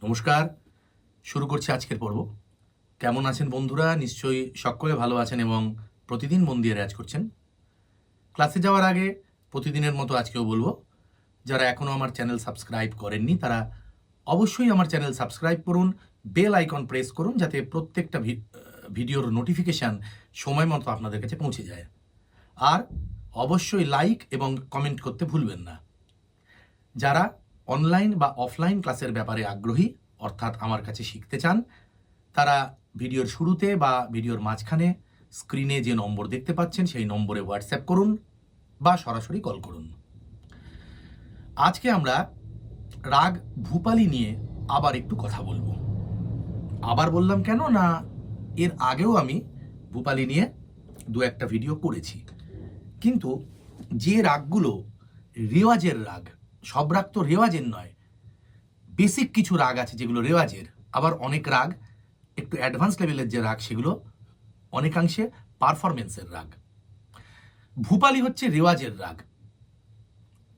নমস্কার, শুরু করছি আজকের পর্ব। কেমন আছেন বন্ধুরা? নিশ্চয়ই সকলে ভালো আছেন এবং প্রতিদিন মন দিয়ে রেয়াজ করছেন। ক্লাসে যাওয়ার আগে প্রতিদিনের মতো আজকেও বলবো, যারা এখনও আমার চ্যানেল সাবস্ক্রাইব করেননি তারা অবশ্যই আমার চ্যানেল সাবস্ক্রাইব করুন, বেল আইকন প্রেস করুন, যাতে প্রত্যেকটা ভিডিওর নোটিফিকেশান সময় মতো আপনাদের কাছে পৌঁছে যায়। আর অবশ্যই লাইক এবং কমেন্ট করতে ভুলবেন না। যারা অনলাইন বা অফলাইন ক্লাসের ব্যাপারে আগ্রহী, অর্থাৎ আমার কাছে শিখতে চান, তারা ভিডিওর শুরুতে বা ভিডিওর মাঝখানে স্ক্রিনে যে নম্বর দেখতে পাচ্ছেন সেই নম্বরে হোয়াটসঅ্যাপ করুন বা সরাসরি কল করুন। আজকে আমরা রাগ ভূপালী নিয়ে আবার একটু কথা বলবো। আবার বললাম কেন না, এর আগেও আমি ভূপালী নিয়ে দু একটা ভিডিও করেছি, কিন্তু যে রাগগুলো রেওয়াজের রাগ, সব রাগ তো রেওয়াজের নয়, বেসিক কিছু রাগ আছে যেগুলো রেওয়াজের, আবার অনেক রাগ একটু অ্যাডভান্স লেভেলের যে রাগ সেগুলো অনেকাংশে পারফরমেন্সের রাগ। ভূপালী হচ্ছে রেওয়াজের রাগ,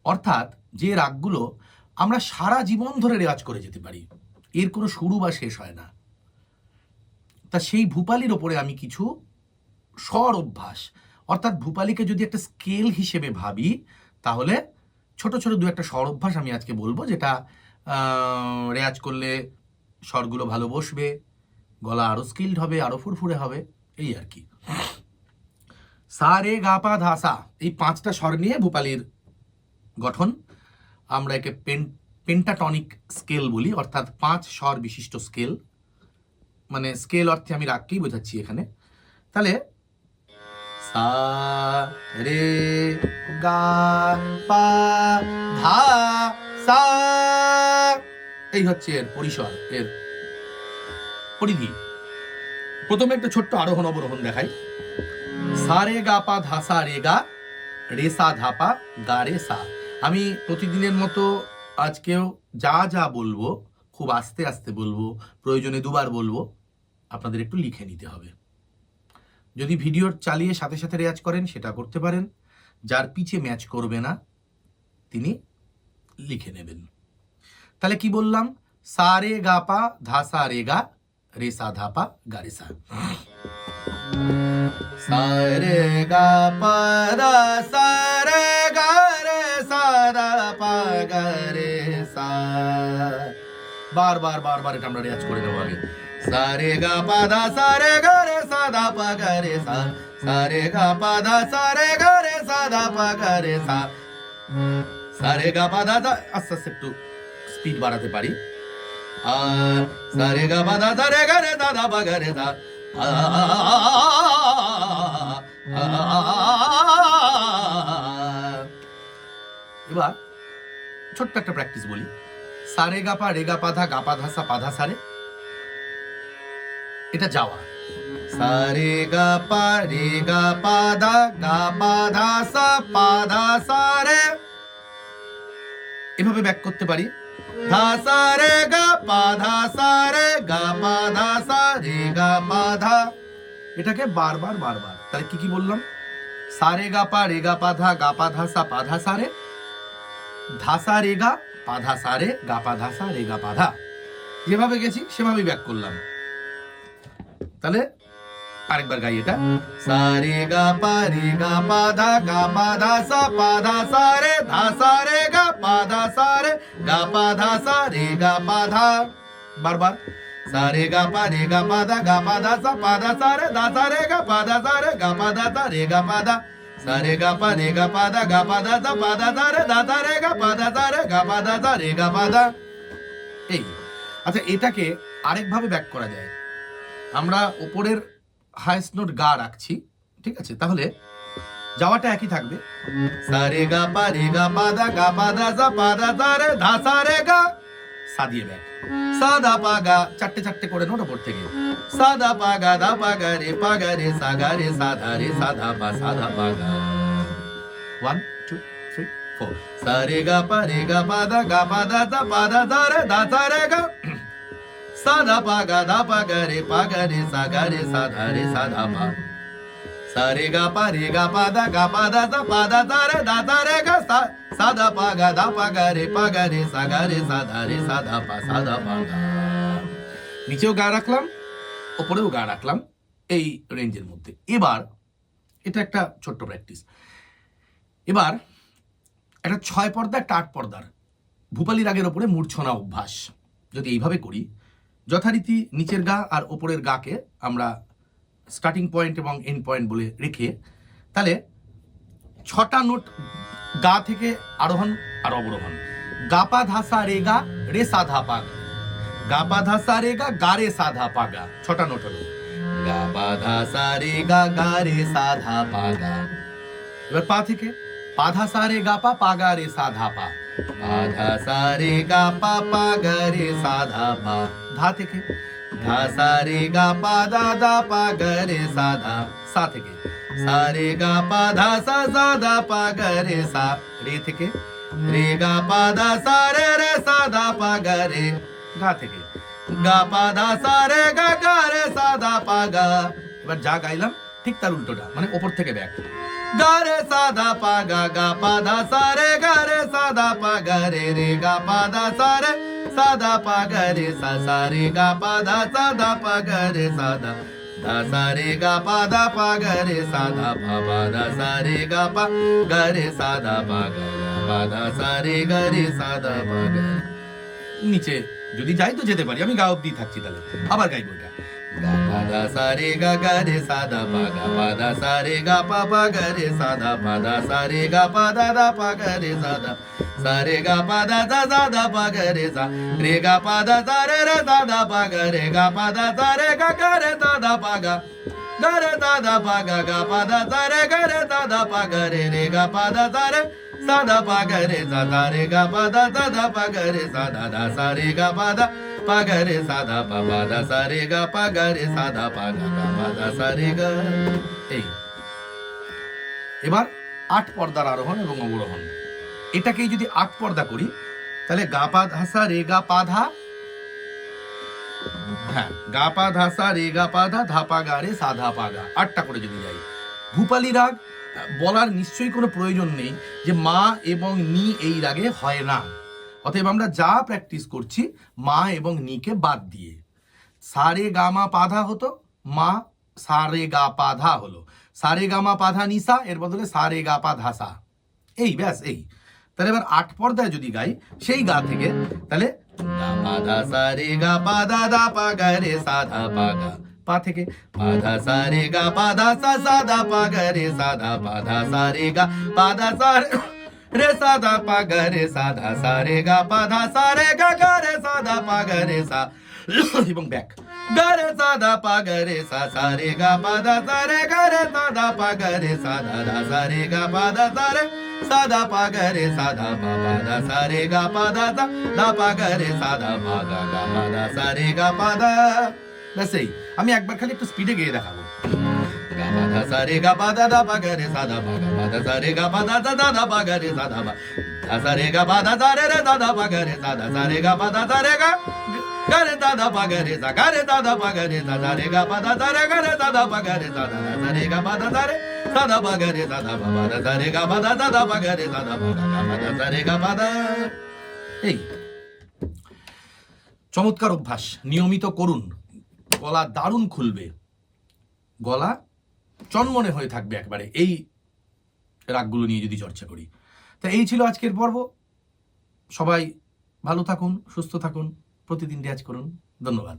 অর্থাৎ যে রাগগুলো আমরা সারা জীবন ধরে রেওয়াজ করে যেতে পারি, এর কোনো শুরু বা শেষ হয় না। তা সেই ভূপালীর ওপরে আমি কিছু স্বর অভ্যাস, অর্থাৎ ভূপালীকে যদি একটা স্কেল হিসেবে ভাবি তাহলে ছোট ছোট দু একটা স্বর অভ্যাস আমি আজকে বলবো, যেটা রেয়াজ করলে স্বরগুলো ভালো বসবে, গলা আরো স্কিল্ড হবে, আরো ফুরফুরে হবে, এই আর কি। সা রে গা পা ধা সা, এই পাঁচটা স্বর নিয়ে ভূপালীর গঠন। আমরা একে পেন্টাটনিক স্কেল বলি, অর্থাৎ পাঁচ স্বর বিশিষ্ট স্কেল। মানে স্কেল অর্থে আমি রাগকেই বোঝাচ্ছি এখানে। তাহলে সা রে গা পা ধা সা, এই হচ্ছে এর পরিসর, এর পরিধি। প্রথমে একটা ছোট্ট আরোহণ অবরোহণ দেখাই। সা রে গা পা ধা সা রে গা, রে সা ধা পা গা রে সা। আমি প্রতিদিনের মতো আজকেও যা যা বলবো খুব আস্তে আস্তে বলবো, প্রয়োজনে দুবার বলবো, আপনাদের একটু লিখে নিতে হবে। যদি ভিডিও চালিয়ে সাথে সাথে রেয়াজ করেন সেটা করতে পারেন, যার পিছে ম্যাচ করবে না তিনি লিখে নেবেন। তাহলে কি বললাম? সা রে গা পা ধা সা রে গা, রে সা ধা পা গা রে সা। সা রে গা পা ধা সা রে গা, রে সা ধা পা গা রে সা। বারবার বারবার এটা আমরা রেয়াজ করে নেবো আগে। সা রে গা পা ধা সা রে গা, রে সা ধা পা গা রে সা। সা রে গা পা ধা সা রে গা, রে সা ধা পা গা রে সা। সা রে গা পা ধা সা, আস্তে আস্তে একটু স্পিড বাড়াতে পারি। সা রে গা পা ধা সা রে গা, রে সা ধা পা গা রে সা। এবার ছোট্ট একটা প্র্যাকটিস বলি। সা রে গা পা রে গা পা ধা গা পা ধা সা পা ধা সা রে, এটা যাওয়া। সা রে গা পা রে গা পা ধা গা পা ধা সা পা ধা সা রে, এভাবে ব্যাক করতে পারি। ধা সা রে গা পা ধা সা রে গা পা ধা সা রে গা পা ধা, এটাকে বারবার বারবার। তাহলে কি কি বললাম? সা রে গা পা রে গা পা ধা গা পা ধা সা পা ধা সা রে, ধা সা রে গা পা ধা সা রে গা পা ধা সা রে গা পা ধা। যেভাবে গেছি সেভাবেই ব্যাক করলাম। তাহলে আরেকবার গাই এটা। সা রে গা পা রে গা পা ধা গা পা ধা সা পা ধা সা রে, ধা সা রে গা পা ধা সা রে গা পা ধা সা রে গা পা ধা। বারবার। সা রে গা পা রে গা পা ধা গা পা ধা সা পা ধা সা রে, ধা সা রে গা পা ধা সা রে গা পা ধা সা রে গা পা ধা। সা রে গা পা রে গা পা ধা গা পা ধা সা পা ধা সা রে, ধা সা রে গা পা ধা সা রে গা পা ধা সা রে গা পা ধা। এই আচ্ছা, এটাকে আরেকভাবে ব্যাক করা যায়। আমরা উপরের হাইস্ট নোট গা রাখছি, ঠিক আছে? তাহলে যাওয়াটা একই থাকবে। সা রে গা পা রে গা পা ধা গা পা ধা সা পা ধা সা রে, ধা সা রে গা, সা দিয়ে ব্যাক। সা ধা পা গা, চারটে চারটে করে নোট ওপর থেকে। সা ধা পা গা ধা পা গা রে পা গা রে সা গা রে সা ধা রে সা ধা পা সা ধা পা গা। 1 2 3 4। সা রে গা পা ধা গা পা ধা সা পা ধা সা রে, ধা সা রে গা, সা ধা পা গা রে পা গা রে সা গা রে সা ধা রে সা ধা পা। সা রে গা পা দা গা পা দা সা রে গা সা দা পা গা রে সা রে সা ধা পা গা। নিচেও গা রাখলাম, ওপরেও গা রাখলাম এই রেঞ্জের মধ্যে। এবার এটা একটা ছোট্ট প্র্যাকটিস। এবার একটা 6 পর্দা একটা 8 পর্দার ভূপালী রাগের ওপরে মূর্ছনা অভ্যাস যদি এইভাবে করি, যথারীতি নিচের গা আর ওপরের গাকে আমরা স্টার্টিং পয়েন্ট এবং এন্ড পয়েন্ট বলে রেখে, তাহলে 6টা নোট গা থেকে আরোহণ আর অবরোহণ। গা পা ধা সা রে গা রে সা ধা পা গা, গা পা ধা সা রে গা রে সা ধা পা গা। 6টা নোট হলো গা পা ধা সা রে গা রে সা ধা পা গা। এবার পা থেকে পা ধা সা রে গা গা রে সা ধা পা, পা ধা সা রে গা গা রে সা ধা পা। ধা থেকে ধা সা রে গা দা পা গা রে সা ধা। সা থেকে সা রে গা ধা সা ধা পা গা রে সা। রে থেকে রে গা দা সা রে সা ধা পা গা রে। গা থেকে গা দা সা রে গা রে সা ধা পা গা। এবার যা গাইলাম ঠিক তার উল্টোটা, মানে ওপর থেকে ব্যাক। গা রে সা ধা পা গা দা সা রে সা ধা পা গা রে গা দা সা রে সা ধা পা গা রে সা রে গা দা সা ধা পা গা রে সা ধা সা রে গা দা পা গা রে সা ধা পা দা সা রে গা রে সা ধা পা গা দা সা রে সা ধা পা গা। নিচে যদি যাই তো যেতে পারি, আমি গা অব্দি থাকছি, তাহলে আবার গাইবো এটা। গা পা দা সা রে গা রে সা ধা পা দা সা রে গা গা রে সা ধা সা রে গা দা পা গা রে সা ধা সা রে গা দা ধা পা গা রে সা রে গা দা সা রে সা ধা পা গা রে গা দা সা রে গা রে সা ধা পা গা রে সা ধা পা গা দা সা রে সা ধা পা গা রে গা দা সা রে সা ধা পা গা রে সা রে গা দা সা ধা পা গা রে সা ধা সা রে গা দা পা গা রে সা ধা পা দা সা রে গা রে সা ধা পা গা দা সা রে গা। এই এবার 8 পর্দার আরোহণ এবং অবরোহণ। এটাকেই যদি 8 পর্দা করি, তাহলে গা পা ধা সা রে গা ধা, হ্যাঁ গা পা ধা সা রে গা ধা পা গা রে সা ধা পা গা। 8টা করে যদি যাই, ভূপালী রাগ বলার নিশ্চয়ই কোনো প্রয়োজন নেই যে মা এবং নি এই রাগে হয় না। অতএব আমরা যা প্র্যাকটিস করছি মা এবং নিকে বাদ দিয়ে, সা রে গা মা পা ধা হতো, মা সা রে গা পা ধা হলো, সা রে গা মা পা ধা নিসা, এর বদলে সা রে গা পা ধা সা। এই ব্যাস এই। তাহলে এবার 8 পর্দায় যদি গাই সেই গা থেকে, তাহলে গা পা ধা সা রে গা দা পা গা রে সা ধা পা গা। পা থেকে পা ধা সা রে গা দা সা ধা পা গা রে সা ধা পা ধা সা রে গা দা সা রে সা ধা পা গা রে সা ধা সা রে গা ধা সা রে গা রে সা ধা পা গা রে সা এবং ব্যাক। গা রে সা ধা পা গা রে সা রে গা দা সা রে সা ধা পা গা রে সা ধা সা রে গা দা সা রে সা ধা পা গা রে সা ধা পা দা সা রে গা দা ধা পা গা রে সা ধা পা গা দা সা রে গা দা। ব্যাস এই। আমি একবার খালি একটু স্পিডে গিয়ে দেখাবো। গা দা সা রে গা দা পা গা রে সা ধা পা দা সা রে গা দা ধা পা গা রে সা ধা পা দা সা রে গা দা সা রে ধা পা গা রে সা ধা সা রে গা দা সা রে গা রে ধা পা গা রে সা রে ধা পা গা রে সা রে গা দা সা রে ধা পা গা রে সা সা রে গা দা সা রে ধা পা গা রে সা ধা পা দা সা রে গা ধা পা গা রে সা ধা পা দা সা রে গা দা। এই চমৎকার অভ্যাস, নিয়মিত করুন, গলা দারুণ খুলবে, গলা চনমনে হয়ে থাকবে একবারে এই রাগগুলো নিয়ে যদি চর্চা করি। তা এই ছিল আজকের পর্ব। সবাই ভালো থাকুন, সুস্থ থাকুন, প্রতিদিন রেয়াজ করুন। ধন্যবাদ।